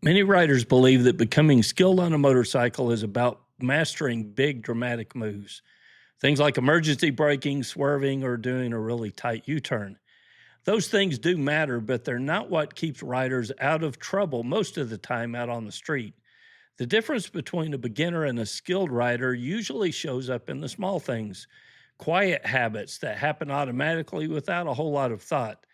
Many riders believe that becoming skilled on a motorcycle is about mastering big, dramatic moves. Things like emergency braking, swerving, or doing a really tight U turn. Those things do matter, but they're not what keeps riders out of trouble most of the time out on the street. The difference between a beginner and a skilled rider usually shows up in the small things, quiet habits that happen automatically without a whole lot of thought.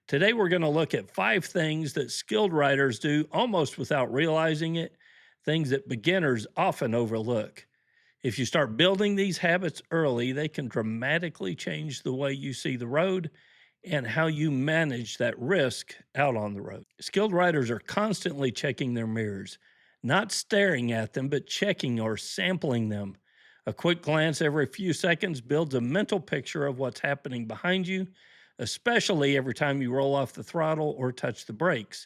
Today, we're going to look at 5 things that skilled riders do almost without realizing it, things that beginners often overlook. If you start building these habits early, they can dramatically change the way you see the road and how you manage that risk out on the road. Skilled riders are constantly checking their mirrors, not staring at them, but checking or sampling them. A quick glance every few seconds builds a mental picture of what's happening behind you, especially every time you roll off the throttle or touch the brakes.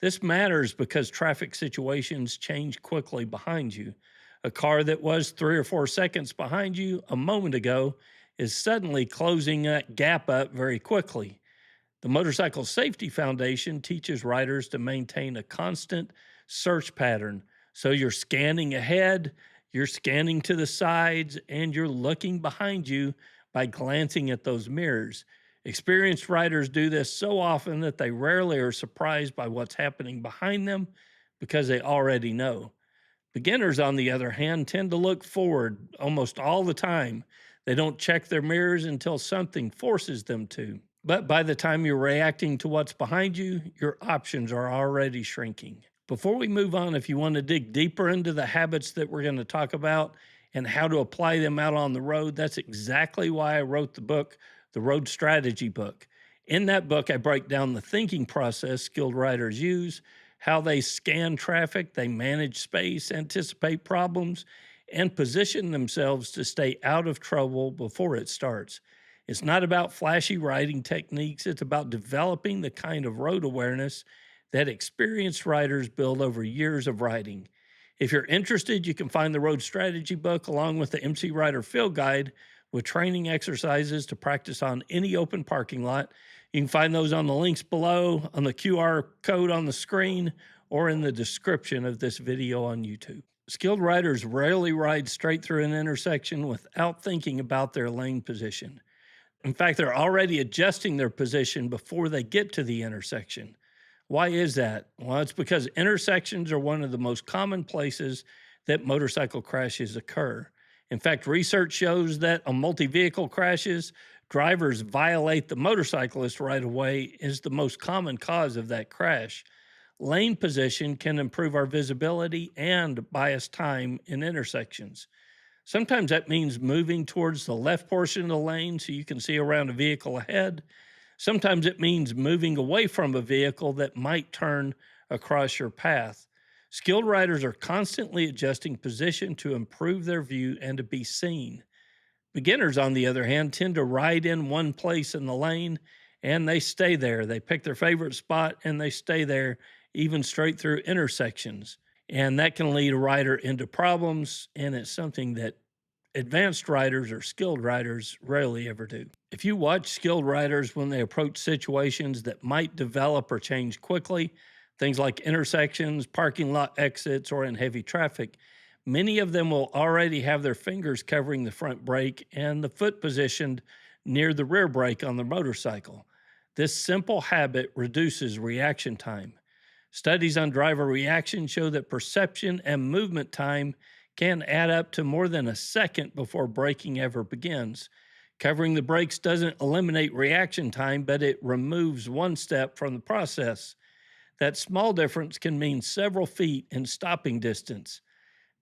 This matters because traffic situations change quickly behind you. A car that was 3 or 4 seconds behind you a moment ago is suddenly closing that gap up very quickly. The Motorcycle Safety Foundation teaches riders to maintain a constant search pattern. So you're scanning ahead, you're scanning to the sides, and you're looking behind you by glancing at those mirrors. Experienced riders do this so often that they rarely are surprised by what's happening behind them because they already know. Beginners, on the other hand, tend to look forward almost all the time. They don't check their mirrors until something forces them to. But by the time you're reacting to what's behind you, your options are already shrinking. Before we move on, if you want to dig deeper into the habits that we're going to talk about and how to apply them out on the road, that's exactly why I wrote the book, The Road Strategy Book. In that book, I break down the thinking process skilled riders use, how they scan traffic, they manage space, anticipate problems, and position themselves to stay out of trouble before it starts. It's not about flashy riding techniques, it's about developing the kind of road awareness that experienced riders build over years of riding. If you're interested, you can find the Road Strategy book along with the MCrider Field Guide with training exercises to practice on any open parking lot. You can find those on the links below, on the QR code on the screen, or in the description of this video on YouTube. Skilled riders rarely ride straight through an intersection without thinking about their lane position. In fact, they're already adjusting their position before they get to the intersection. Why is that? Well, it's because intersections are one of the most common places that motorcycle crashes occur. In fact, research shows that on multi-vehicle crashes, drivers violate the motorcyclist right away is the most common cause of that crash. Lane position can improve our visibility and buy us time in intersections. Sometimes that means moving towards the left portion of the lane so you can see around a vehicle ahead. Sometimes it means moving away from a vehicle that might turn across your path. Skilled riders are constantly adjusting position to improve their view and to be seen. Beginners, on the other hand, tend to ride in one place in the lane and they stay there. They pick their favorite spot and they stay there, even straight through intersections. And that can lead a rider into problems, and it's something that advanced riders or skilled riders rarely ever do. If you watch skilled riders when they approach situations that might develop or change quickly, things like intersections, parking lot exits, or in heavy traffic, many of them will already have their fingers covering the front brake and the foot positioned near the rear brake on the motorcycle. This simple habit reduces reaction time. Studies on driver reaction show that perception and movement time can add up to more than a second before braking ever begins. Covering the brakes doesn't eliminate reaction time, but it removes one step from the process. That small difference can mean several feet in stopping distance.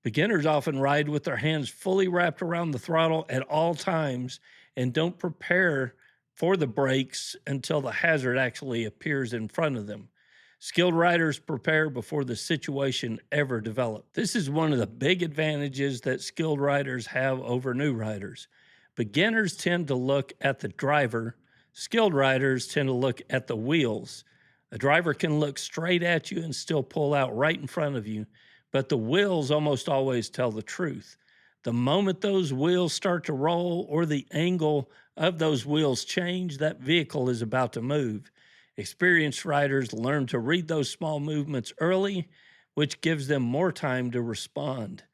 Beginners often ride with their hands fully wrapped around the throttle at all times and don't prepare for the brakes until the hazard actually appears in front of them. Skilled riders prepare before the situation ever develops. This is one of the big advantages that skilled riders have over new riders. Beginners tend to look at the driver, skilled riders tend to look at the wheels. A driver can look straight at you and still pull out right in front of you, but the wheels almost always tell the truth. The moment those wheels start to roll or the angle of those wheels change, that vehicle is about to move. Experienced riders learn to read those small movements early, which gives them more time to respond.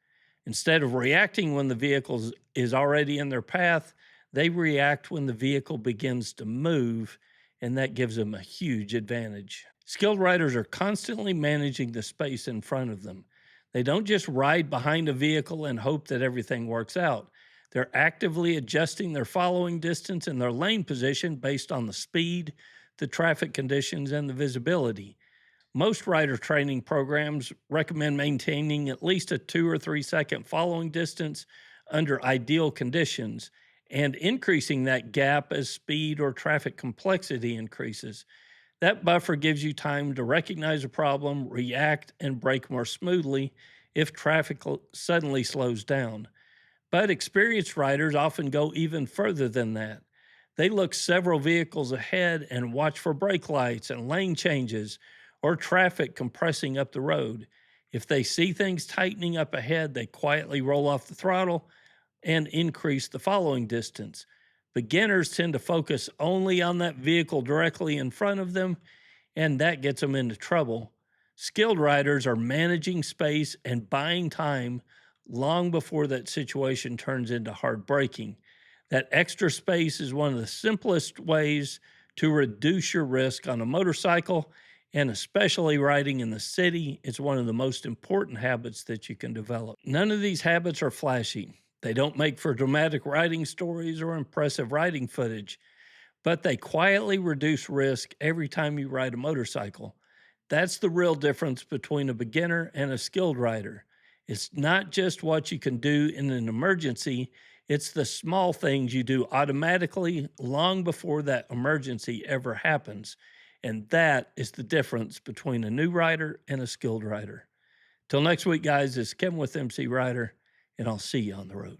Instead of reacting when the vehicle is already in their path, they react when the vehicle begins to move, and that gives them a huge advantage. Skilled riders are constantly managing the space in front of them. They don't just ride behind a vehicle and hope that everything works out. They're actively adjusting their following distance and their lane position based on the speed, the traffic conditions, and the visibility. Most rider training programs recommend maintaining at least a 2 or 3 second following distance under ideal conditions and increasing that gap as speed or traffic complexity increases. That buffer gives you time to recognize a problem, react, and brake more smoothly if traffic suddenly slows down. But experienced riders often go even further than that. They look several vehicles ahead and watch for brake lights and lane changes or traffic compressing up the road. If they see things tightening up ahead, they quietly roll off the throttle and increase the following distance. Beginners tend to focus only on that vehicle directly in front of them, and that gets them into trouble. Skilled riders are managing space and buying time long before that situation turns into hard braking. That extra space is one of the simplest ways to reduce your risk on a motorcycle, and especially riding in the city, it's one of the most important habits that you can develop. None of these habits are flashy. They don't make for dramatic riding stories or impressive riding footage, but they quietly reduce risk every time you ride a motorcycle. That's the real difference between a beginner and a skilled rider. It's not just what you can do in an emergency, it's the small things you do automatically long before that emergency ever happens. And that is the difference between a new rider and a skilled rider. Till next week, guys, it's Kevin with MC Rider, and I'll see you on the road.